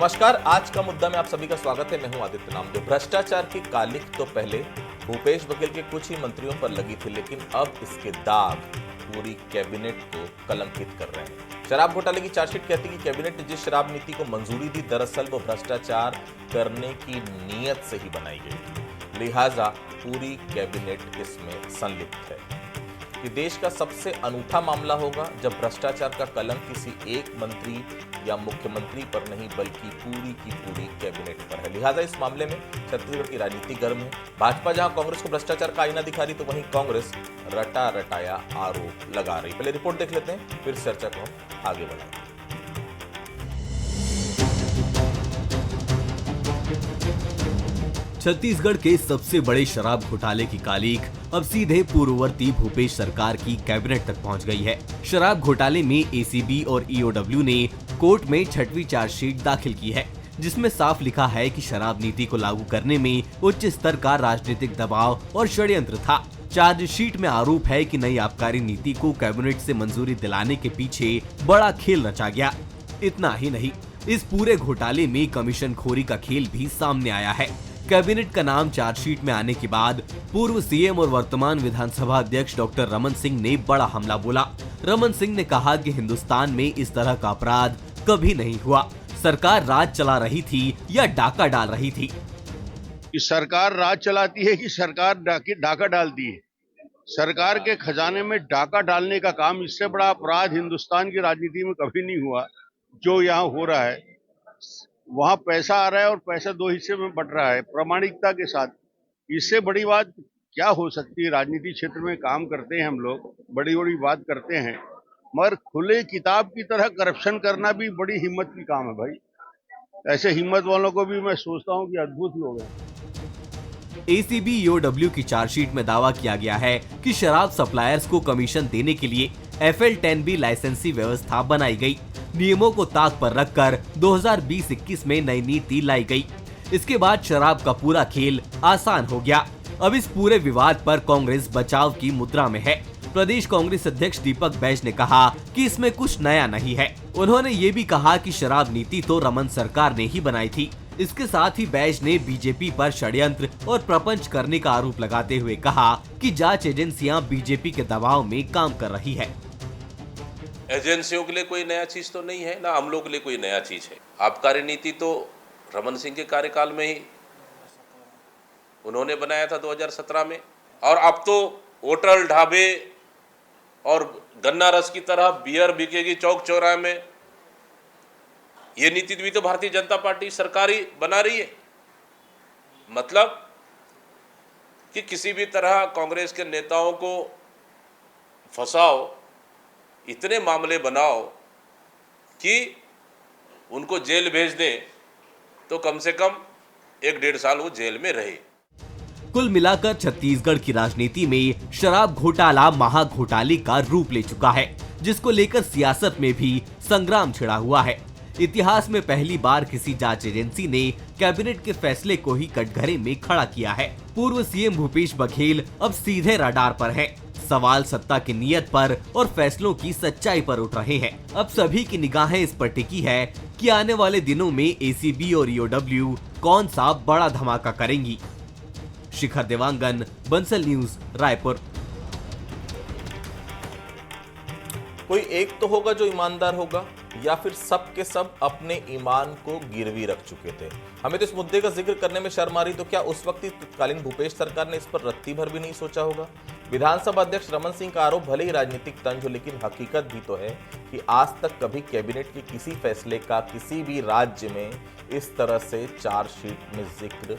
नमस्कार, आज का मुद्दा में आप सभी का स्वागत है। मैं हूं आदित्य नामदेव। भ्रष्टाचार की कालिख तो पहले भूपेश बघेल के कुछ ही मंत्रियों पर लगी थी, लेकिन अब इसके दाग पूरी कैबिनेट को कलंकित कर रहे हैं। शराब घोटाले की चार्जशीट कहती है कि कैबिनेट ने जिस शराब नीति को मंजूरी दी, दरअसल वो भ्रष्टाचार करने की नीयत से ही बनाई गई थी। लिहाजा पूरी कैबिनेट इसमें संलिप्त है। ये देश का सबसे अनूठा मामला होगा जब भ्रष्टाचार का कलंक किसी एक मंत्री या मुख्यमंत्री पर नहीं बल्कि पूरी की पूरी कैबिनेट पर है। लिहाजा इस मामले में छत्तीसगढ़ की राजनीति गर्म है। भाजपा जहां कांग्रेस को भ्रष्टाचार का आईना दिखा रही, तो वहीं कांग्रेस रटा रटाया आरोप लगा रही। पहले रिपोर्ट देख लेते हैं, फिर चर्चा को हम आगे बढ़ाएंगे। छत्तीसगढ़ के सबसे बड़े शराब घोटाले की कालिख अब सीधे पूर्ववर्ती भूपेश सरकार की कैबिनेट तक पहुंच गई है। शराब घोटाले में एसीबी और ईओडब्ल्यू ने कोर्ट में 6वीं चार्जशीट दाखिल की है, जिसमें साफ लिखा है कि शराब नीति को लागू करने में उच्च स्तर का राजनीतिक दबाव और षड्यंत्र था। चार्जशीट में आरोप है कि नई आबकारी नीति को कैबिनेट से मंजूरी दिलाने के पीछे बड़ा खेल रचा गया। इतना ही नहीं, इस पूरे घोटाले में कमीशन खोरी का खेल भी सामने आया है। कैबिनेट का नाम चार्जशीट में आने के बाद पूर्व सीएम और वर्तमान विधानसभा अध्यक्ष डॉक्टर रमन सिंह ने बड़ा हमला बोला। रमन सिंह ने कहा कि हिंदुस्तान में इस तरह का अपराध कभी नहीं हुआ। सरकार राज चला रही थी या डाका डाल रही थी? कि सरकार राज चलाती है कि सरकार डाका डालती है। सरकार के खजाने में डाका डालने का काम, इससे बड़ा अपराध हिंदुस्तान की राजनीति में कभी नहीं हुआ जो यहाँ हो रहा है। वहां पैसा आ रहा है और पैसा दो हिस्से में बट रहा है प्रामाणिकता के साथ। इससे बड़ी बात क्या हो सकती है? राजनीति क्षेत्र में काम करते हैं हम लोग, बड़ी बड़ी बात करते हैं, मगर खुले किताब की तरह करप्शन करना भी बड़ी हिम्मत की काम है भाई। ऐसे हिम्मत वालों को भी मैं सोचता हूं कि अद्भुत ही हो गए। एसीबी ईओडब्ल्यू की चार्जशीट में दावा किया गया है कि शराब सप्लायर्स को कमीशन देने के लिए FL10B लाइसेंसी व्यवस्था बनाई गई। नियमों को ताक पर रखकर 2020-21 में नई नीति लाई गई। इसके बाद शराब का पूरा खेल आसान हो गया। अब इस पूरे विवाद पर कांग्रेस बचाव की मुद्रा में है। प्रदेश कांग्रेस अध्यक्ष दीपक बैज ने कहा कि इसमें कुछ नया नहीं है। उन्होंने ये भी कहा कि शराब नीति तो रमन सरकार ने ही बनाई थी। इसके साथ ही बैज ने बीजेपी पर षड्यंत्र और प्रपंच करने का आरोप लगाते हुए कहा कि जांच एजेंसियां बीजेपी के दबाव में काम कर रही है। एजेंसियों के लिए कोई नया चीज तो नहीं है, ना हम लोग के लिए कोई नया चीज है। आबकारी नीति तो रमन सिंह के कार्यकाल में ही उन्होंने बनाया था 2017 में, और अब तो होटल ढाबे और गन्ना रस की तरह बियर बिकेगी चौक चौराहे में, ये नीति भी तो भारतीय जनता पार्टी सरकार ही बना रही है। मतलब कि किसी भी तरह कांग्रेस के नेताओं को फंसाओ, इतने मामले बनाओ कि उनको जेल भेज दें, तो कम से कम 1-1.5 साल वो जेल में रहे। कुल मिलाकर छत्तीसगढ़ की राजनीति में शराब घोटाला महाघोटाले का रूप ले चुका है, जिसको लेकर सियासत में भी संग्राम छिड़ा हुआ है। इतिहास में पहली बार किसी जांच एजेंसी ने कैबिनेट के फैसले को ही कटघरे में खड़ा किया है। पूर्व सीएम भूपेश बघेल अब सीधे रडार पर है। सवाल सत्ता की नीयत पर और फैसलों की सच्चाई पर उठ रहे हैं। अब सभी की निगाहें इस पर टिकी है कि आने वाले दिनों में एसीबी और ईओडब्ल्यू कौन सा बड़ा धमाका करेंगी। शिखर देवांगन, बंसल न्यूज, रायपुर। कोई एक तो होगा जो ईमानदार होगा, या फिर सब के सब अपने ईमान को गिरवी रख चुके थे। हमें तो इस मुद्दे का जिक्र करने में शर्म आ रही, तो क्या उस वक्त तत्कालीन भूपेश सरकार ने इस पर रत्ती भर भी नहीं सोचा होगा? विधानसभा अध्यक्ष रमन सिंह का आरोप भले ही राजनीतिक तंज हो, लेकिन हकीकत भी तो है कि आज तक कभी कैबिनेट के किसी फैसले का किसी भी राज्य में इस तरह से चार्जशीट में जिक्र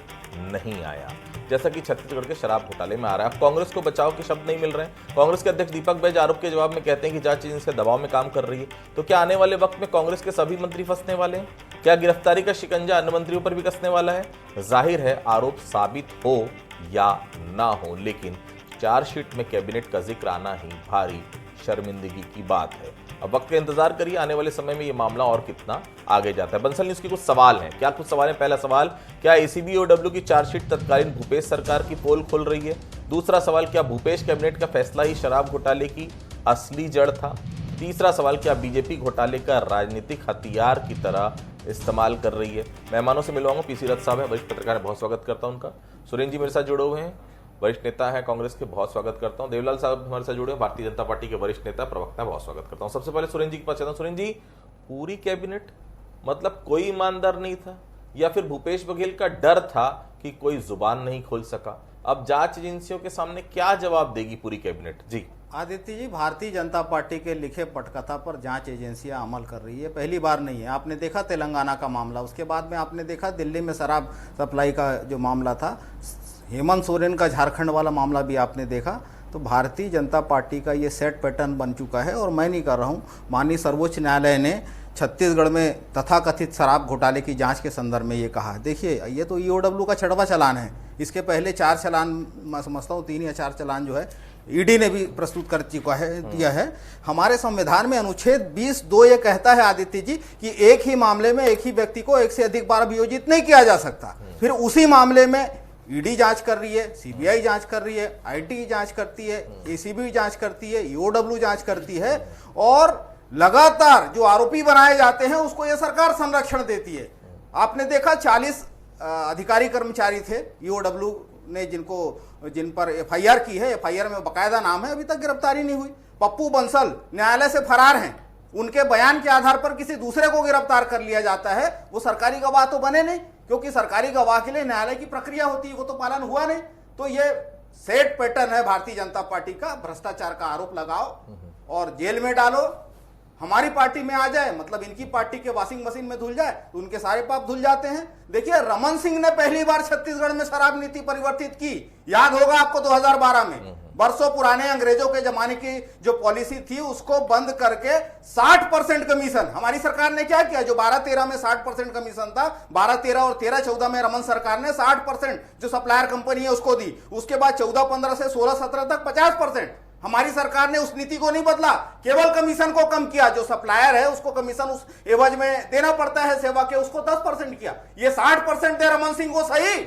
नहीं आया, जैसा कि छत्तीसगढ़ के शराब घोटाले में आ रहा है। कांग्रेस को बचाव के शब्द नहीं मिल रहे हैं। कांग्रेस के अध्यक्ष दीपक बैज आरोप के जवाब में कहते हैं कि जांच एजेंसी दबाव में काम कर रही है। तो क्या आने वाले वक्त में कांग्रेस के सभी मंत्री फंसने वाले हैं? क्या गिरफ्तारी का शिकंजा अन्य मंत्रियों पर भी कसने वाला है? जाहिर है आरोप साबित हो या ना हो, लेकिन चार्जशीट में कैबिनेट का जिक्र आना ही भारी शर्मिंदगी की बात है। अब वक्त का इंतजार करिए, आने वाले समय में ये मामला और कितना आगे जाता है। बंसल न्यूज के कुछ सवाल हैं। क्या कुछ सवाल हैं? पहला सवाल, क्या एसीबी ईओडब्ल्यू की चार्जशीट तत्कालीन भूपेश सरकार की पोल खोल रही है? दूसरा सवाल, क्या भूपेश कैबिनेट का फैसला ही शराब घोटाले की असली जड़ था? तीसरा सवाल, क्या बीजेपी घोटाले का राजनीतिक हथियार की तरह इस्तेमाल कर रही है? मेहमानों से मिलवाऊंगा। पीसी रथ साहब हैं, वरिष्ठ पत्रकार हैं, बहुत स्वागत करता हूं उनका। सुरेंद्र जी मेरे साथ जुड़े हुए हैं, वरिष्ठ नेता है कांग्रेस के, बहुत स्वागत करता हूं। देवलाल साहब हमारे साथ जुड़े हैं, भारतीय जनता पार्टी के वरिष्ठ नेता प्रवक्ता, बहुत स्वागत करता हूं। सबसे पहले सुरेंद्र जी के पास चलता हूं। सुरेंद्र जी, पूरी कैबिनेट मतलब कोई ईमानदार नहीं था, या फिर भूपेश बघेल का डर था कि कोई जुबान नहीं खोल सका? अब जांच एजेंसियों के सामने क्या जवाब देगी पूरी कैबिनेट? जी आदित्य जी, भारतीय जनता पार्टी के लिखे पटकथा पर जांच एजेंसियां अमल कर रही है, पहली बार नहीं है। आपने देखा तेलंगाना का मामला, उसके बाद में आपने देखा दिल्ली में शराब सप्लाई का जो मामला था, हेमंत सोरेन का झारखंड वाला मामला भी आपने देखा। तो भारतीय जनता पार्टी का ये सेट पैटर्न बन चुका है, और मैं नहीं कर रहा हूँ। माननीय सर्वोच्च न्यायालय ने छत्तीसगढ़ में तथाकथित शराब घोटाले की जांच के संदर्भ में ये कहा। देखिए, ये तो ईओडब्ल्यू का छठवां चालान है। इसके पहले 4 चालान, मैं समझता हूँ 3 या 4 चालान जो है ईडी ने भी प्रस्तुत कर चुका है, दिया है। हमारे संविधान में अनुच्छेद 20(2) ये कहता है आदित्य जी कि एक ही मामले में एक ही व्यक्ति को एक से अधिक बार अभियोजित नहीं किया जा सकता। फिर उसी मामले में ईडी जांच कर रही है, सीबीआई जांच कर रही है, आईटी जांच करती है, एसीबी जांच करती है, ईओडब्ल्यू जांच करती है, और लगातार जो आरोपी बनाए जाते हैं उसको यह सरकार संरक्षण देती है। आपने देखा 40 अधिकारी कर्मचारी थे ईओडब्ल्यू ने जिन पर एफआईआर की है, एफआईआर में बकायदा नाम है, अभी तक गिरफ्तारी नहीं हुई। पप्पू बंसल न्यायालय से फरार हैं, उनके बयान के आधार पर किसी दूसरे को गिरफ्तार कर लिया जाता है। वो सरकारी गवाह तो बने नहीं, क्योंकि सरकारी गवाह के लिए न्यायालय की प्रक्रिया होती है, वो तो पालन हुआ नहीं। तो ये सेट पैटर्न है भारतीय जनता पार्टी का, भ्रष्टाचार का आरोप लगाओ और जेल में डालो। हमारी पार्टी में आ जाए, मतलब इनकी पार्टी के वॉशिंग मशीन में धुल जाए तो उनके सारे पाप धुल जाते हैं। देखिए, रमन सिंह ने पहली बार छत्तीसगढ़ में शराब नीति परिवर्तित की, याद होगा आपको 2012 में। बरसों पुराने अंग्रेजों के जमाने की जो पॉलिसी थी उसको बंद करके 60% कमीशन हमारी सरकार ने क्या किया? जो 12-13 में 60% कमीशन था, 12-13 और 13-14 में रमन सरकार ने 60% जो सप्लायर कंपनी है उसको दी। उसके बाद 14-15 से 16-17 तक 50%। हमारी सरकार ने उस नीति को नहीं बदला, केवल कमीशन को कम किया। जो सप्लायर है उसको कमीशन उस एवज में देना पड़ता है सेवा के, उसको 10% किया। ये 60% दे रमन सिंह को सही,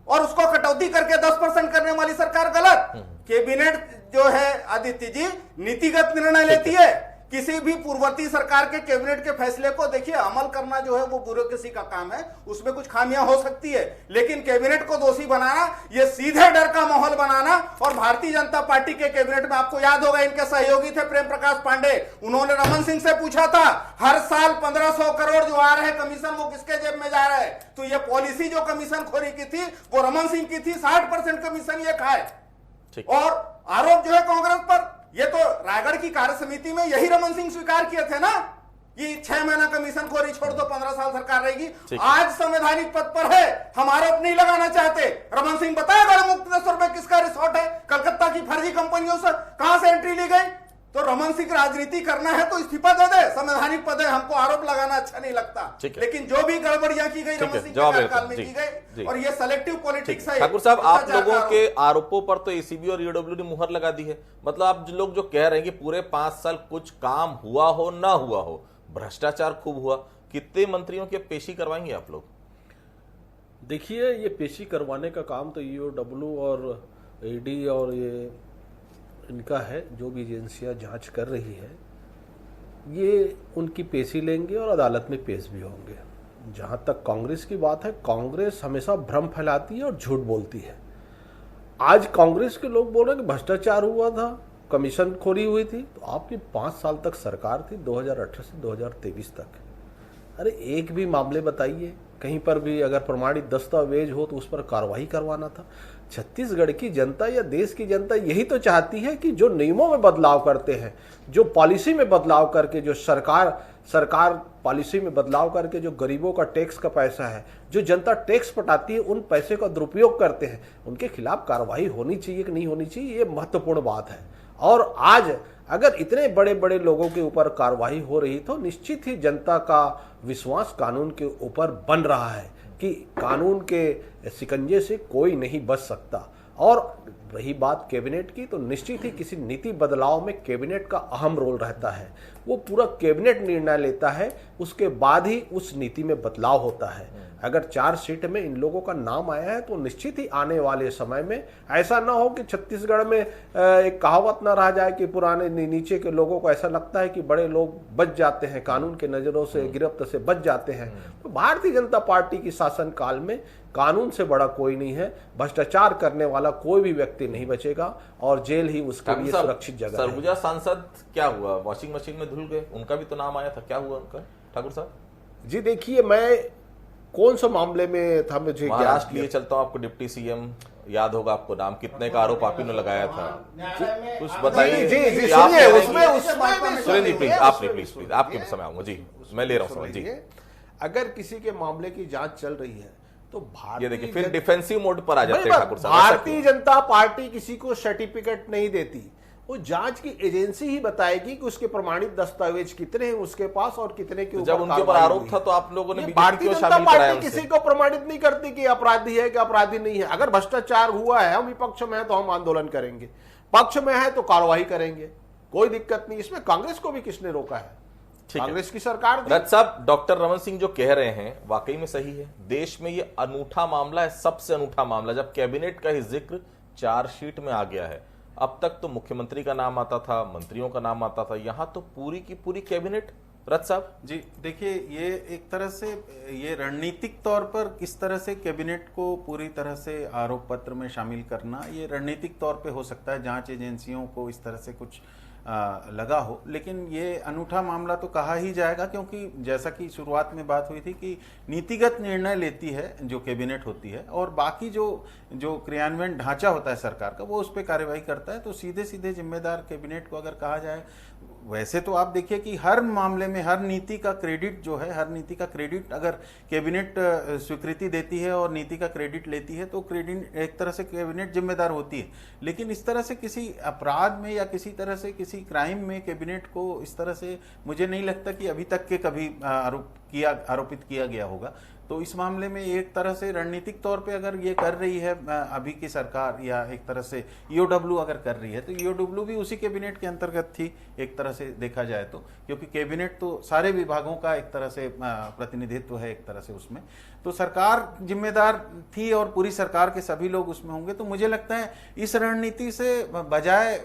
और उसको कटौती करके 10% करने वाली सरकार गलत। कैबिनेट जो है आदित्य जी नीतिगत निर्णय लेती है। किसी भी पूर्ववर्ती सरकार के कैबिनेट के फैसले को देखिए अमल करना जो है वो ब्यूरोक्रेसी का काम है, उसमें कुछ खामियां हो सकती है, लेकिन कैबिनेट को दोषी बनाना, ये सीधे डर का माहौल बनाना। और भारतीय जनता पार्टी के कैबिनेट में आपको याद होगा इनके सहयोगी थे प्रेम प्रकाश पांडे, उन्होंने रमन सिंह से पूछा था हर साल 1500 करोड़ जो आ रहे कमीशन वो किसके जेब में जा रहा है? तो ये पॉलिसी जो कमीशन खोरी की थी वो रमन सिंह की थी, 60% कमीशन ये खाए। और आरोप जो है कांग्रेस पर, ये तो रायगढ़ की कार्य समिति में यही रमन सिंह स्वीकार किए थे ना कि 6 महीना कमीशन खोरी छोड़ दो, 15 साल सरकार रहेगी। आज संवैधानिक पद पर है, हम आरोप नहीं लगाना चाहते। रमन सिंह बताएगा मुक्तेश्वर में किसका रिसोर्ट है, कलकत्ता की फर्जी कंपनियों से कहां से एंट्री ली गई? तो रमन सिंह राजनीति करना है तो इस्तीफा दे दे, संवैधानिक पद है, हमको आरोप लगाना अच्छा नहीं लगता। लेकिन जो भी गड़बड़ियां की गई रमन सिंह के कार्यकाल में की गई, और ये सेलेक्टिव पॉलिटिक्स है। ठाकुर साहब, आप लोगों के आरोपों पर तो एसीबी और ईओडब्ल्यू ने मुहर लगा दी है। मतलब आप लोग जो कह रहे हैं कि पूरे 5 साल कुछ काम हुआ हो ना हुआ हो, भ्रष्टाचार खूब हुआ, कितने मंत्रियों की पेशी करवाएंगे आप लोग? देखिए, ये पेशी करवाने का काम तो ईओडब्ल्यू और ईडी और ये इनका है, जो भी एजेंसियां जांच कर रही है ये उनकी पेशी लेंगे और अदालत में पेश भी होंगे। जहां तक कांग्रेस की बात है, कांग्रेस हमेशा भ्रम फैलाती है और झूठ बोलती है। आज कांग्रेस के लोग बोल रहे हैं कि भ्रष्टाचार हुआ था, कमीशन खोरी हुई थी। तो आपकी 5 साल तक सरकार थी, 2018 से 2023 तक। अरे एक भी मामले बताइए, कहीं पर भी अगर प्रमाणित दस्तावेज हो तो उस पर कार्रवाई करवाना था। छत्तीसगढ़ की जनता या देश की जनता यही तो चाहती है कि जो नियमों में बदलाव करते हैं, जो पॉलिसी में बदलाव करके, जो सरकार पॉलिसी में बदलाव करके जो गरीबों का टैक्स का पैसा है, जो जनता टैक्स पटाती है, उन पैसे का दुरुपयोग करते हैं, उनके खिलाफ कार्रवाई होनी चाहिए कि नहीं होनी चाहिए, ये महत्वपूर्ण बात है। और आज अगर इतने बड़े बड़े लोगों के ऊपर कार्रवाई हो रही तो निश्चित ही जनता का विश्वास कानून के ऊपर बन रहा है कि कानून के शिकंजे से कोई नहीं बच सकता। और रही बात कैबिनेट की, तो निश्चित ही किसी नीति बदलाव में कैबिनेट का अहम रोल रहता है। वो पूरा कैबिनेट निर्णय लेता है, उसके बाद ही उस नीति में बदलाव होता है। अगर चार्जशीट में इन लोगों का नाम आया है तो निश्चित ही आने वाले समय में ऐसा ना हो कि छत्तीसगढ़ में एक कहावत ना रह जाए कि पुराने नीचे के लोगों को ऐसा लगता है कि बड़े लोग बच जाते हैं, कानून के नजरों से, गिरफ्त से बच जाते हैं। तो भारतीय जनता पार्टी की शासन काल में कानून से बड़ा कोई नहीं है, भ्रष्टाचार करने वाला कोई भी व्यक्ति नहीं बचेगा और जेल ही उसके लिए सुरक्षित जगह है। सरगुजा सांसद क्या हुआ, वॉशिंग मशीन में धुल गए, उनका भी तो नाम आया था, क्या हुआ उनका ठाकुर साहब? जी देखिए, मैं कौन सा मामले में था मुझे महाराष्ट्र लिए चलता हूँ, आपको डिप्टी सीएम याद होगा, आपको नाम कितने का आरोप आप ही ने लगाया था, कुछ बताइए। सुरेंद्र जी प्लीज, आपने प्लीज आपके समय आऊंगा जी, मैं ले रहा हूँ जी। अगर किसी के मामले की जांच चल रही है तो ये देखिए फिर डिफेंसिव मोड पर आ जाते हैं ठाकुर साहब। भारतीय जनता पार्टी किसी को सर्टिफिकेट नहीं देती, वो जांच की एजेंसी ही बताएगी कि उसके प्रमाणित दस्तावेज कितने हैं उसके पास और कितने के ऊपर। जब उनके ऊपर आरोप था तो आप लोगों ने भारतीय जनता पार्टी किसी को प्रमाणित नहीं करती कि अपराधी है कि अपराधी नहीं है। अगर भ्रष्टाचार हुआ है, हम विपक्ष में है तो हम आंदोलन करेंगे, पक्ष में है तो कार्रवाई करेंगे, कोई दिक्कत नहीं। इसमें कांग्रेस को भी किसने रोका है? कांग्रेस की सरकार। रथ साहब, डॉक्टर रमन सिंह जो कह रहे हैं वाकई में सही है। देश में ये अनूठा मामला है, सबसे अनूठा मामला, जब कैबिनेट का ही जिक्र चार्जशीट में आ गया है। अब तक तो मुख्यमंत्री का नाम आता था, मंत्रियों का नाम आता था, यहां तो पूरी की पूरी कैबिनेट। रथ साहब जी देखिए, ये एक तरह से ये रणनीतिक तौर पर किस तरह से कैबिनेट को पूरी तरह से आरोप पत्र में शामिल करना, ये रणनीतिक तौर पे हो सकता है, जांच एजेंसियों को इस तरह से कुछ लगा हो, लेकिन ये अनूठा मामला तो कहा ही जाएगा, क्योंकि जैसा कि शुरुआत में बात हुई थी कि नीतिगत निर्णय लेती है जो कैबिनेट होती है और बाकी जो क्रियान्वयन ढांचा होता है सरकार का वो उस पर कार्रवाई करता है। तो सीधे सीधे जिम्मेदार कैबिनेट को अगर कहा जाए, वैसे तो आप देखिए कि हर मामले में हर नीति का क्रेडिट जो है, हर नीति का क्रेडिट अगर कैबिनेट स्वीकृति देती है और नीति का क्रेडिट लेती है तो क्रेडिट एक तरह से कैबिनेट जिम्मेदार होती है। लेकिन इस तरह से किसी अपराध में या किसी तरह से किसी क्राइम में कैबिनेट को इस तरह से मुझे नहीं लगता कि अभी तक के कभी आरोपित किया गया होगा। तो इस मामले में एक तरह से रणनीतिक तौर पे अगर ये कर रही है अभी की सरकार, या एक तरह से ईओडब्ल्यू अगर कर रही है तो ईओडब्ल्यू भी उसी कैबिनेट के अंतर्गत थी एक तरह से देखा जाए तो, क्योंकि कैबिनेट तो सारे विभागों का एक तरह से प्रतिनिधित्व है एक तरह से उसमें, तो सरकार जिम्मेदार थी और पूरी सरकार के सभी लोग उसमें होंगे। तो मुझे लगता है इस रणनीति से बजाय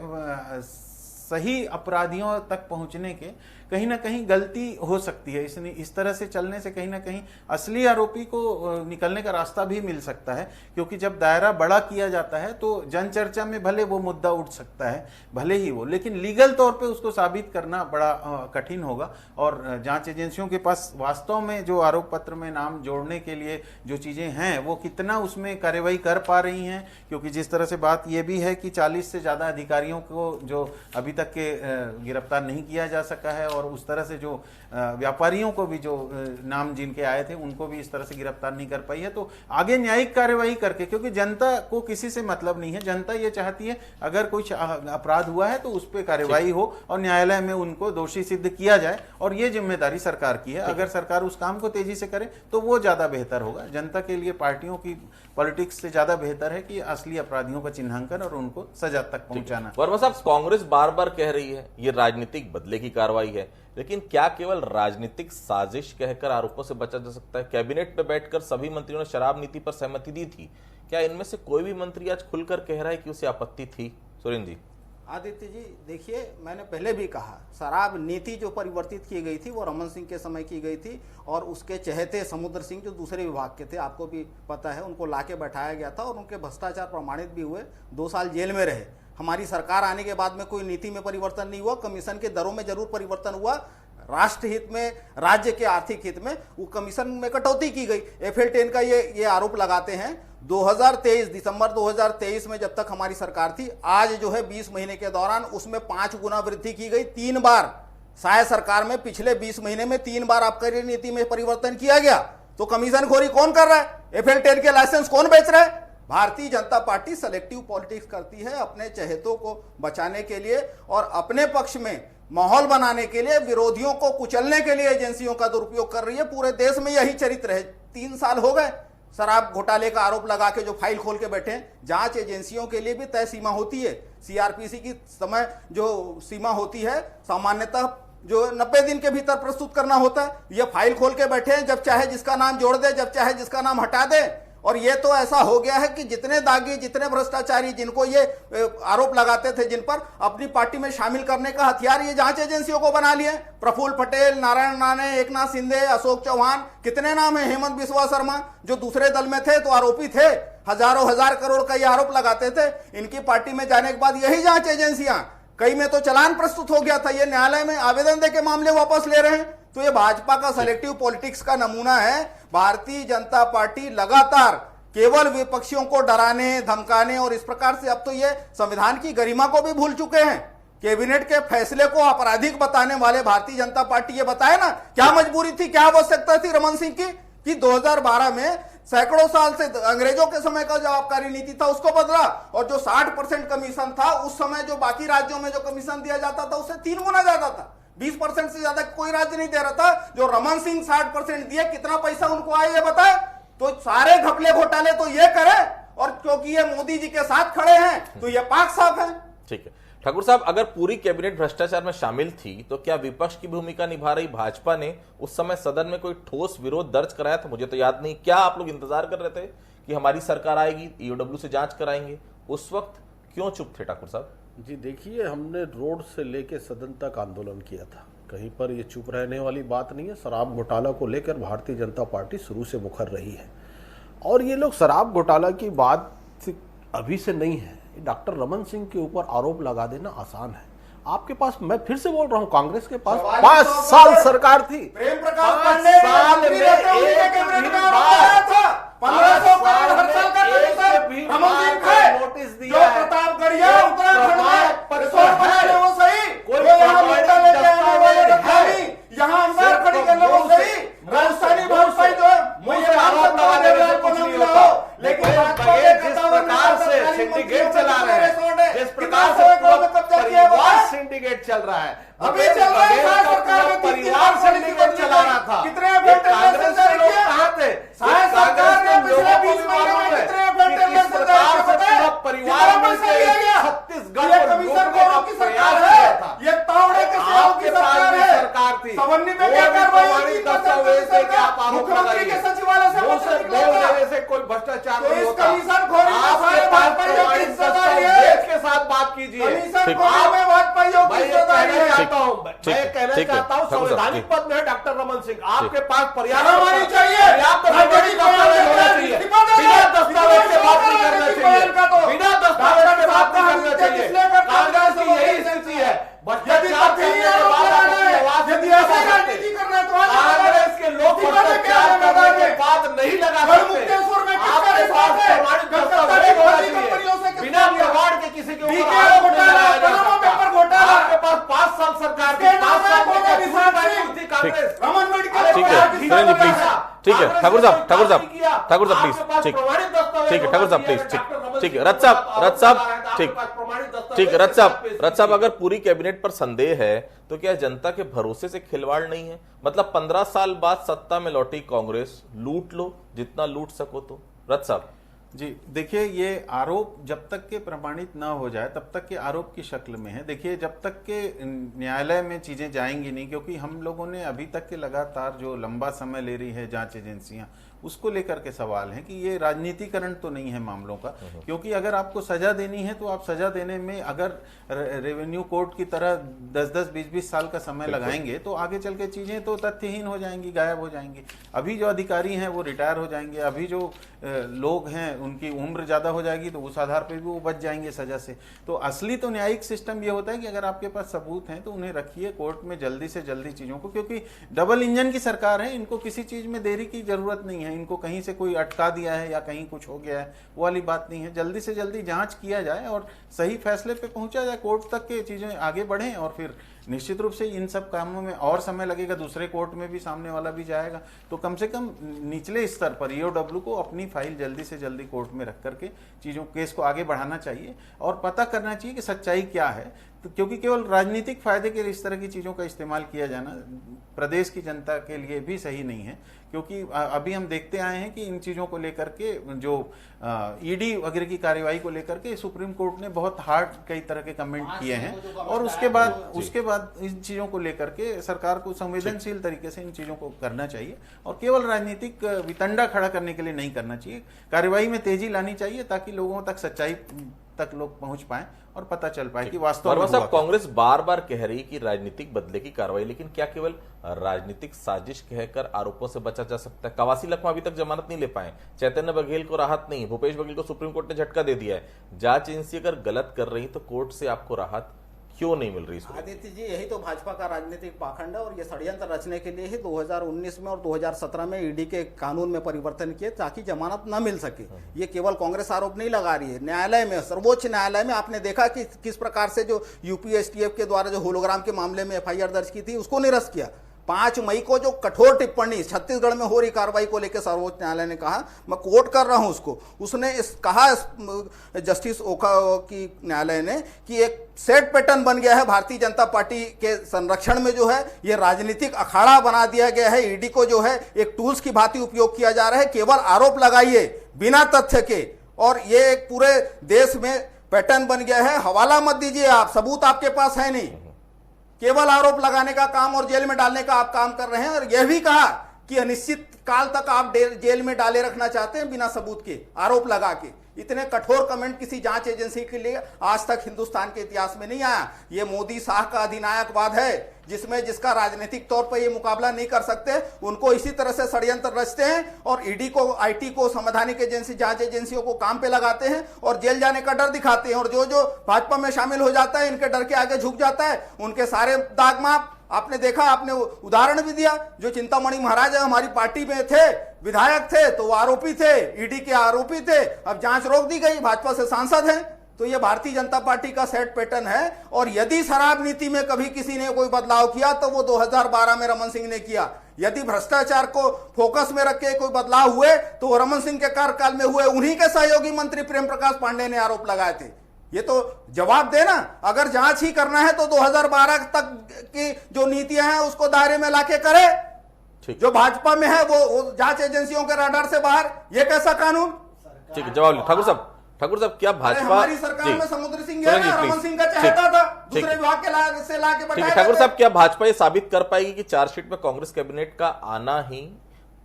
सही अपराधियों तक पहुंचने के कहीं ना कहीं गलती हो सकती है। इस तरह से चलने से कहीं ना कहीं असली आरोपी को निकलने का रास्ता भी मिल सकता है, क्योंकि जब दायरा बड़ा किया जाता है तो जनचर्चा में भले वो मुद्दा उठ सकता है, भले ही वो, लेकिन लीगल तौर पे उसको साबित करना बड़ा कठिन होगा। और जांच एजेंसियों के पास वास्तव में जो आरोप पत्र में नाम जोड़ने के लिए जो चीज़ें हैं वो कितना उसमें कार्रवाई कर पा रही हैं, क्योंकि जिस तरह से बात ये भी है कि 40 से ज़्यादा अधिकारियों को जो अभी तक के गिरफ्तार नहीं किया जा सका है, और उस तरह से जो व्यापारियों को भी जो नाम जिनके आए थे उनको भी इस तरह से गिरफ्तार नहीं कर पाई है। तो आगे न्यायिक कार्यवाही करके, क्योंकि जनता को किसी से मतलब नहीं है, जनता ये चाहती है अगर कुछ अपराध हुआ है तो उस पर कार्यवाही हो और न्यायालय में उनको दोषी सिद्ध किया जाए, और ये जिम्मेदारी सरकार की है। अगर सरकार उस काम को तेजी से करे तो वो ज्यादा बेहतर होगा जनता के लिए। पार्टियों की पॉलिटिक्स से ज्यादा बेहतर है कि असली अपराधियों का चिन्हांकन और उनको सजा तक पहुंचाना। वर्मा साहब, कांग्रेस बार बार कह रही है ये राजनीतिक बदले की कार्रवाई है, लेकिन क्या केवल राजनीतिक साजिश कहकर आरोपों से बचा जा सकता है? कैबिनेट में बैठकर सभी मंत्रियों ने शराब नीति पर सहमति दी थी, क्या इनमें से कोई भी मंत्री आज खुलकर कह रहा है कि उसे आपत्ति थी? सुरेंद्र जी। आदित्य जी देखिए, मैंने पहले भी कहा, शराब नीति जो परिवर्तित की गई थी वो रमन सिंह के समय की गई थी, और उसके चहेते समुद्र सिंह जो दूसरे विभाग के थे, आपको भी पता है, उनको लाके बैठाया गया था और उनके भ्रष्टाचार प्रमाणित भी हुए, 2 साल जेल में रहे। हमारी सरकार आने के बाद में कोई नीति में परिवर्तन नहीं हुआ, कमीशन के दरों में जरूर परिवर्तन हुआ, राष्ट्र हित में, राज्य के आर्थिक हित में वो कमीशन में कटौती की गई। FL10 का ये आरोप लगाते हैं। 2023 दिसंबर 2023 में जब तक हमारी सरकार थी, आज जो है 20 महीने के दौरान उसमें 5 गुना वृद्धि की गई। 3 बार शायद सरकार में पिछले 20 महीने में 3 बार आबकारी नीति में परिवर्तन किया गया। तो कमीशन खोरी कौन कर रहा है? FL10 के लाइसेंस कौन बेच रहा है? Bharatiya Janata party selective politics करती है अपने चहेतों को बचाने के लिए और अपने पक्ष में माहौल बनाने के लिए, विरोधियों को कुचलने के लिए एजेंसियों का दुरुपयोग कर रही है। पूरे देश में यही चरित्र है। 3 साल हो गए शराब घोटाले का आरोप लगा के जो फाइल खोल के बैठे हैं। जांच एजेंसियों के लिए भी तय सीमा होती है। CRPC की समय जो सीमा होती है सामान्यतः जो 90 दिन के भीतर प्रस्तुत करना होता है। ये फाइल खोल के बैठे हैं, जब चाहे जिसका नाम जोड़ दे, जब चाहे जिसका नाम हटा दे। और ये तो ऐसा हो गया है कि जितने दागी, जितने भ्रष्टाचारी, जिनको ये आरोप लगाते थे जिन पर, अपनी पार्टी में शामिल करने का हथियार ये जांच एजेंसियों को बना लिए। प्रफुल्ल पटेल, नारायण राणे, एकनाथ शिंदे, अशोक चौहान, कितने नाम है, हेमंत बिस्वा शर्मा, जो दूसरे दल में थे तो आरोपी थे, हजारों हजार करोड़ का ये आरोप लगाते थे। इनकी पार्टी में जाने के बाद यही जांच एजेंसियां, कई में तो चालान प्रस्तुत हो गया था, ये न्यायालय में आवेदन देके मामले वापस ले रहे हैं। तो ये भाजपा का सेलेक्टिव पॉलिटिक्स का नमूना है। भारतीय जनता पार्टी लगातार केवल विपक्षियों को डराने, धमकाने और इस प्रकार से अब तो ये संविधान की गरिमा को भी भूल चुके हैं। कैबिनेट के फैसले को आपराधिक बताने वाले भारतीय जनता पार्टी, ये बताए ना क्या मजबूरी थी, क्या आवश्यकता थी रमन सिंह की, कि 2012 में सैकड़ों साल से अंग्रेजों के समय का जो आबकारी नीति था उसको बदला, और जो 60% कमीशन था उस समय, जो बाकी राज्यों में जो कमीशन दिया जाता था उससे 3 गुना ज्यादा था। 20% से ज्यादा कोई राज्य नहीं दे रहा था। जो रमन सिंह 60% दिए, कितना पैसा उनको आया ये बताए। तो सारे घपले घोटाले तो ये करे, और क्योंकि ये मोदी जी के साथ खड़े हैं तो ये पाक साफ है। ठीक है ठाकुर साहब, अगर पूरी कैबिनेट भ्रष्टाचार में शामिल थी तो क्या विपक्ष की भूमिका निभा रही भाजपा ने उस समय सदन में कोई ठोस विरोध दर्ज कराया था? मुझे तो याद नहीं। क्या आप लोग इंतजार कर रहे थे कि हमारी सरकार आएगी, ईओडब्ल्यू से जांच कराएंगे? उस वक्त क्यों चुप थे ठाकुर साहब? जी देखिए, हमने रोड से लेके सदन तक आंदोलन किया था। कहीं पर ये चुप रहने वाली बात नहीं है। शराब घोटाला को लेकर भारतीय जनता पार्टी शुरू से मुखर रही है, और ये लोग शराब घोटाला की बात अभी से नहीं है। डॉक्टर रमन सिंह के ऊपर आरोप लगा देना आसान है। आपके पास, मैं फिर से बोल रहा हूं, कांग्रेस के पास 5 साल सरकार थी। प्रेम प्रकाश पांडे 5 साल में कैबिनेट में आया था। 1500 करोड़ हर साल का रमन सिंह थे। नोटिस दिया जो प्रतापगढ़िया उत्तराखंड में रिसोर्ट बनाने वो सही, जो यहाँ मुद्दा लेके आने वाले रखानी, यहाँ अंदर खड़ी करने वो सही। राजस्थानी भाजपा जो है वो ये आरोप लगा दे रहा है को नहीं मिला हो, लेकिन जिस प्रकार से सिंडिकेट चला रहे हैं, जिस प्रकार से परिवार सिंडिकेट चल रहा है, अभी चल रहा है, सरकार में परिवार सिंडिकेट चला रहा था। कितने कांग्रेस के लोग कहाँ थे? सरकार ने पिछले 20 महीने में कितने परिवार में छत्तीसगढ़ की सरकार है, ये तावड़े के साथ की सरकार थी। सवन्नी में क्या कार्रवाई की? मुख्यमंत्री के सचिवालय से कोई भ्रष्टाचार तो इस कमीशन खोरी के साथ बात कीजिए। कमीशन खोरी में वाजपेयी की सदाई है। मैं कहना चाहता हूँ, संवैधानिक पद में है डॉक्टर रमन सिंह, आपके पास पर्याप्त चाहिए, बिना दस्तावेज के बात नहीं करना चाहिए, बिना दस्तावेज के बात नहीं करना चाहिए। कांग्रेस की यही स्थिति है। भ्रष्टाचार करने के बाद कांग्रेस के लोग भ्रष्टाचार करने के बाद नहीं लगा सकते। आपके पास प्रमाणित दस्तावेज होना चाहिए। बिना प्रमाण के किसी के ऊपर आरोप नहीं लगाया जा सकता। आपके पास 5 साल सरकार की, 5 साल में कांग्रेस ठीक है प्लीज, ठीक है ठाकुर साहब प्लीज, ठीक है ठाकुर साहब प्लीज, ठीक है रथ साहब ठीक है रथ साहब, अगर पूरी कैबिनेट पर संदेह है तो क्या जनता के भरोसे से खिलवाड़ नहीं है? मतलब 15 साल बाद सत्ता में लौटी कांग्रेस, लूट लो जितना लूट सको। तो रथ साहब जी देखिए, ये आरोप जब तक के प्रमाणित ना हो जाए तब तक के आरोप की शक्ल में है। देखिए, जब तक के न्यायालय में चीजें जाएंगी नहीं, क्योंकि हम लोगों ने अभी तक के लगातार जो लंबा समय ले रही है जांच एजेंसियां, उसको लेकर के सवाल है कि ये राजनीतिकरण तो नहीं है मामलों का। क्योंकि अगर आपको सजा देनी है तो आप सजा देने में अगर रेवेन्यू कोर्ट की तरह 10-10, 20-20 साल का समय लगाएंगे तो आगे चल के चीजें तो तथ्यहीन हो जाएंगी, गायब हो जाएंगी। अभी जो अधिकारी हैं वो रिटायर हो जाएंगे, अभी जो लोग हैं उनकी उम्र ज्यादा हो जाएगी तो उस आधार पर भी वो बच जाएंगे सजा से। तो असली तो न्यायिक सिस्टम ये होता है कि अगर आपके पास सबूत हैं तो उन्हें रखिए कोर्ट में जल्दी से जल्दी चीजों को, क्योंकि डबल इंजन की सरकार है, इनको किसी चीज में देरी की जरूरत नहीं है। इनको कहीं से कोई अटका दिया है या कहीं कुछ हो गया है वो वाली बात नहीं है। जल्दी से जल्दी जांच किया जाए और सही फैसले पे पहुंचा जाए, कोर्ट तक के चीजें आगे बढ़ें। और फिर निश्चित रूप से इन सब कामों में और समय लगेगा, दूसरे कोर्ट में भी सामने वाला भी जाएगा, तो कम से कम निचले स्तर पर ईओडब्ल्यू को अपनी फाइल जल्दी से जल्दी कोर्ट में रख करके चीजों केस को आगे बढ़ाना चाहिए और पता करना चाहिए कि सच्चाई क्या है। तो क्योंकि केवल राजनीतिक फायदे के लिए इस तरह की चीजों का इस्तेमाल किया जाना प्रदेश की जनता के लिए भी सही नहीं है, क्योंकि अभी हम देखते आए हैं कि इन चीजों को लेकर के जो ईडी वगैरह की कार्यवाही को लेकर के सुप्रीम कोर्ट ने बहुत हार्ड कई तरह के कमेंट किए हैं, और उसके बाद इन चीजों को लेकर के सरकार को संवेदनशील तरीके से इन चीजों को करना चाहिए और केवल राजनीतिक वितंडा खड़ा करने के लिए नहीं करना चाहिए। कार्यवाही में तेजी लानी चाहिए ताकि लोगों तक सच्चाई तक लोग पहुंच पाए और पता चल पाए कि वास्तव में साहब कांग्रेस बार बार कह रही कि राजनीतिक बदले की कार्रवाई, लेकिन क्या केवल राजनीतिक साजिश कहकर आरोपों से बचा जा सकता है? कवासी लखमा अभी तक जमानत नहीं ले पाए, चैतन्य बघेल को राहत नहीं, भूपेश बघेल को सुप्रीम कोर्ट ने झटका दे दिया है। जांच एजेंसी अगर गलत कर रही तो कोर्ट से आपको राहत क्यों नहीं मिल रही? आदित्य जी, यही तो भाजपा का राजनीतिक पाखंड है और ये षड्यंत्र रचने के लिए ही 2019 में और 2017 में ईडी के कानून में परिवर्तन किए ताकि जमानत न मिल सके। ये केवल कांग्रेस आरोप नहीं लगा रही है, न्यायालय में, सर्वोच्च न्यायालय में आपने देखा कि किस प्रकार से जो यूपी एसटीएफ के द्वारा जो होलोग्राम के मामले में एफआईआर दर्ज की थी उसको निरस्त किया। 5 मई को जो कठोर टिप्पणी छत्तीसगढ़ में हो रही कार्रवाई को लेकर सर्वोच्च न्यायालय ने कहा, मैं कोट कर रहा हूं उसको, उसने कहा जस्टिस ओखा की न्यायालय ने कि एक सेट पैटर्न बन गया है भारतीय जनता पार्टी के संरक्षण में, जो है ये राजनीतिक अखाड़ा बना दिया गया है। ईडी को जो है एक टूल्स की भांति उपयोग किया जा रहा है, केवल आरोप लगाइए बिना तथ्य के, और ये एक पूरे देश में पैटर्न बन गया है। हवाला मत दीजिए, आप सबूत आपके पास है नहीं, केवल आरोप लगाने का काम और जेल में डालने का आप काम कर रहे हैं। और यह भी कहा कि अनिश्चित काल तक आप जेल में डाले रखना चाहते हैं बिना सबूत के, आरोप लगा के। इतने कठोर कमेंट किसी जांच एजेंसी के लिए आज तक हिंदुस्तान के इतिहास में नहीं आया। ये मोदी शाह का अधिनायकवाद है जिसका राजनीतिक तौर पर ये मुकाबला नहीं कर सकते, उनको इसी तरह से षड्यंत्र रचते हैं और ईडी को, आईटी को, संवैधानिक एजेंसी, जांच एजेंसियों को काम पे लगाते हैं और जेल जाने का डर दिखाते हैं। और जो भाजपा में शामिल हो जाता है इनके डर के आगे झुक जाता है, उनके सारे दाग माप आपने देखा, आपने उदाहरण भी दिया। जो चिंतामणि महाराज है हमारी पार्टी में थे, विधायक थे, तो वो आरोपी थे, ईडी के आरोपी थे, अब जांच रोक दी गई, भाजपा से सांसद हैं। तो ये भारतीय जनता पार्टी का सेट पैटर्न है। और यदि शराब नीति में कभी किसी ने कोई बदलाव किया तो वो 2012 में रमन सिंह ने किया। यदि भ्रष्टाचार को फोकस में रख के कोई बदलाव हुए तो वो रमन सिंह के कार्यकाल में हुए। उन्हीं के सहयोगी मंत्री प्रेम प्रकाश पांडेय ने आरोप लगाए थे। ये तो जवाब देना, अगर जांच ही करना है तो 2012 तक की जो नीतियां हैं उसको दायरे में लाके करे। जो भाजपा में है वो जांच एजेंसियों के रडार से बाहर, ये कैसा कानून? ठीक है, जवाब ठाकुर साहब क्या भाजपा, हमारी सरकार में समुद्र सिंह है ना, रमन सिंह का चहेता था, दूसरे विभाग के से लाके बैठाया। ठाकुर साहब, क्या भाजपा ये साबित कर पाएगी कि चार्जशीट में कांग्रेस कैबिनेट का आना ही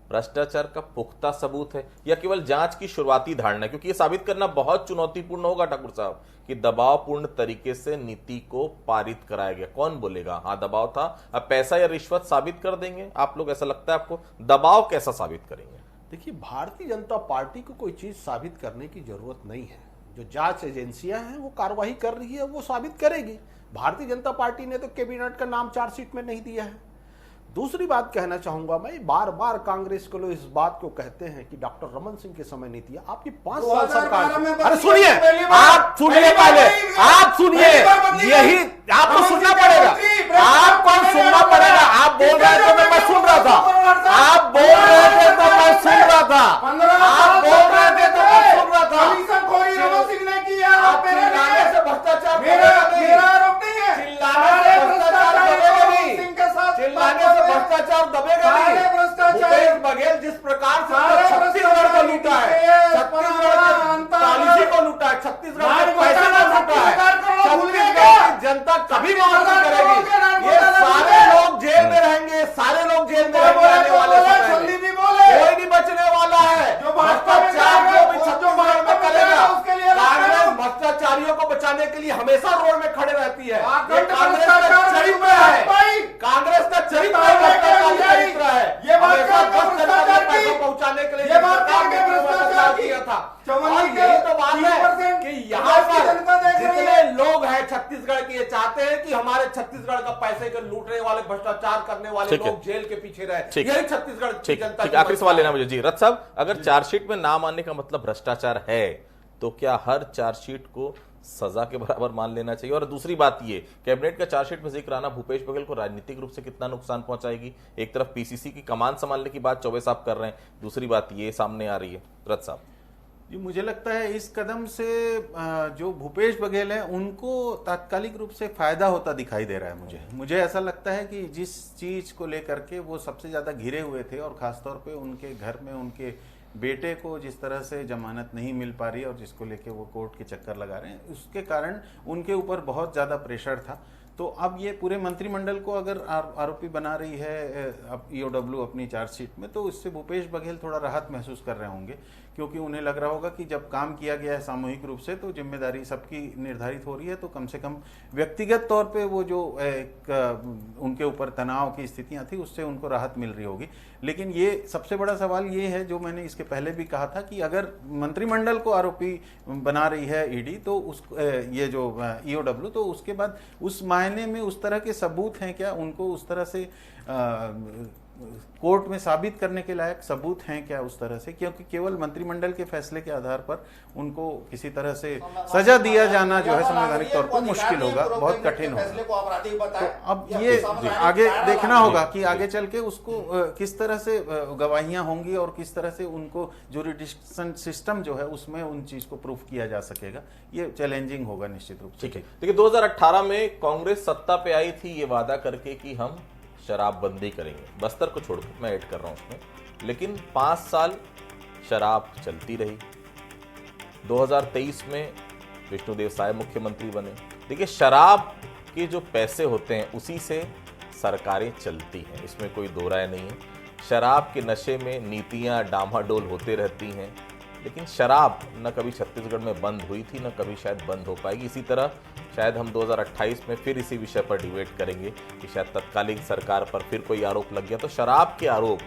भ्रष्टाचार का पुख्ता सबूत है, या केवल जांच की शुरुआती धारणा? क्योंकि ये साबित करना बहुत चुनौतीपूर्ण होगा ठाकुर साहब कि दबावपूर्ण तरीके से नीति को पारित कराया गया। कौन बोलेगा हाँ दबाव था? अब पैसा या रिश्वत साबित कर देंगे आप लोग, ऐसा लगता है आपको? दबाव कैसा साबित करेंगे? देखिए, भारतीय जनता पार्टी को कोई चीज साबित करने की जरूरत नहीं है। जो जांच एजेंसियां हैं वो कार्रवाई कर रही है, वो साबित करेगी। भारतीय जनता पार्टी ने तो कैबिनेट का नाम चार्जशीट में नहीं दिया है। दूसरी बात कहना चाहूंगा मैं, बार बार कांग्रेस के लोग इस बात को कहते हैं कि डॉक्टर रमन सिंह के समय नीति है। आपकी 5 साल सरकार, अरे सुनिए, आप सुनिए, पहले आप सुनिए, यही आपको सुनना पड़ेगा, आपको सुनना पड़ेगा। आप बोल रहे थे तो मैं सुन रहा था, आप बोल रहे थे तो मैं सुन रहा था, आप बोल रहे थे तो मैं सुन रहा था। रमन सिंह ने किया, आप चिल्लाने से भ्रष्टाचार, मेरा आरोप नहीं है, चिल्लाने से भ्रष्टाचार दबेगा नहीं, चिल्लाने से भ्रष्टाचार दबेगा नहीं। भूपेश बघेल जिस प्रकार से छत्तीसगढ़ को लूटा है, छत्तीसगढ़ की पॉलिसी को लूटा है, छत्तीसगढ़ के पैसे को लूटा है, छत्तीसगढ़ की जनता कभी माफ नहीं करेगी। ये सारे लोग जेल में रहेंगे, सारे लोग जेल में रहेंगे आने वाले समय में, कोई नहीं बचने वाला है। भ्रष्टाचार जो भी छत्तीसगढ़ में करेगा, कांग्रेस भ्रष्टाचारियों को बचाने के लिए हमेशा रोड में खड़े रहती है। ये कांग्रेस का चरित्र है, कांग्रेस का चरित्र है, ये पैसा पहुंचाने के लिए किया था। और यही तो बात है कि यहाँ पर जितने लोग हैं छत्तीसगढ़ के, ये चाहते हैं कि हमारे छत्तीसगढ़ का पैसे के लूटने वाले, भ्रष्टाचार करने वाले लोग जेल के पीछे रहे। यही छत्तीसगढ़ की जनता। आखिरी सवाल लेना मुझे जी, रथ साहब, अगर चार्जशीट में नाम आने का मतलब भ्रष्टाचार है तो क्या हर चार्जशीट को सजा के बराबर मान लेना चाहिए? और दूसरी बात ये, कैबिनेट का चार्जशीट में जिक्र आना भूपेश बघेल को राजनीतिक रूप से कितना नुकसान पहुंचाएगी? एक तरफ पीसीसी की कमान संभालने की बात चौबे साहब कर रहे हैं, दूसरी बात ये सामने आ रही है, रथ साहब। जी, मुझे लगता है इस कदम से जो भूपेश बघेल हैं उनको तात्कालिक रूप से फायदा होता दिखाई दे रहा है। मुझे ऐसा लगता है कि जिस चीज को लेकर के वो सबसे ज्यादा घिरे हुए थे और खासतौर पे उनके घर में उनके बेटे को जिस तरह से जमानत नहीं मिल पा रही है और जिसको लेके वो कोर्ट के चक्कर लगा रहे हैं, उसके कारण उनके ऊपर बहुत ज्यादा प्रेशर था। तो अब ये पूरे मंत्रिमंडल को अगर आरोपी बना रही है अब ईओडब्ल्यू अपनी चार्जशीट में, तो इससे भूपेश बघेल थोड़ा राहत महसूस कर रहे होंगे, क्योंकि उन्हें लग रहा होगा कि जब काम किया गया है सामूहिक रूप से तो जिम्मेदारी सबकी निर्धारित हो रही है, तो कम से कम व्यक्तिगत तौर पे वो जो उनके ऊपर तनाव की स्थितियां थी उससे उनको राहत मिल रही होगी। लेकिन ये सबसे बड़ा सवाल ये है, जो मैंने इसके पहले भी कहा था, कि अगर मंत्रिमंडल को आरोपी बना रही है ईडी, तो उस ये जो ईओडब्ल्यू, तो उसके बाद उस मायने में उस तरह के सबूत हैं क्या, उनको उस तरह से कोर्ट में साबित करने के लायक सबूत हैं क्या उस तरह से, क्योंकि केवल मंत्रिमंडल के फैसले के आधार पर उनको किसी तरह से सजा दिया जाना जो है संवैधानिक तौर पर मुश्किल होगा, बहुत कठिन होगा। तो अब ये आगे देखना होगा कि आगे चल के उसको किस तरह से गवाहियां होंगी और किस तरह से उनको जुरिडिक्शन सिस्टम जो है उसमें उन चीज को प्रूफ किया जा सकेगा। ये चैलेंजिंग होगा निश्चित रूप से। ठीक है, देखिए 2018 में कांग्रेस सत्ता पे आई थी ये वादा करके कि हम शराबबंदी करेंगे, बस्तर को छोड़कर मैं ऐड कर रहा हूं उसमें, लेकिन 5 साल शराब चलती रही। 2023 में विष्णुदेव साय मुख्यमंत्री बने। देखिए, शराब के जो पैसे होते हैं उसी से सरकारें चलती हैं, इसमें कोई दो राय नहीं है। शराब के नशे में नीतियां डामाडोल होते रहती हैं, लेकिन शराब न कभी छत्तीसगढ़ में बंद हुई थी, न कभी शायद बंद हो पाएगी। इसी तरह शायद हम 2028 में फिर इसी विषय पर डिबेट करेंगे कि शायद तत्कालीन सरकार पर फिर कोई आरोप लग गया। तो शराब के आरोप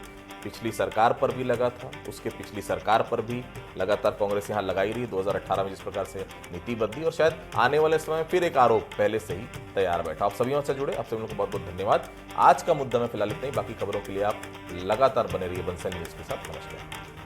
पिछली सरकार पर भी लगा था, उसके पिछली सरकार पर भी लगातार कांग्रेस यहाँ लगाई रही। 2018 में जिस प्रकार से नीति बदली, और शायद आने वाले समय में फिर एक आरोप पहले से ही तैयार बैठा। आप सभी से जुड़े, आप सभी लोगों को बहुत बहुत धन्यवाद। आज का मुद्दा में फिलहाल इतना ही, बाकी खबरों के लिए आप लगातार बने रहिए बंसल न्यूज के साथ। नमस्कार।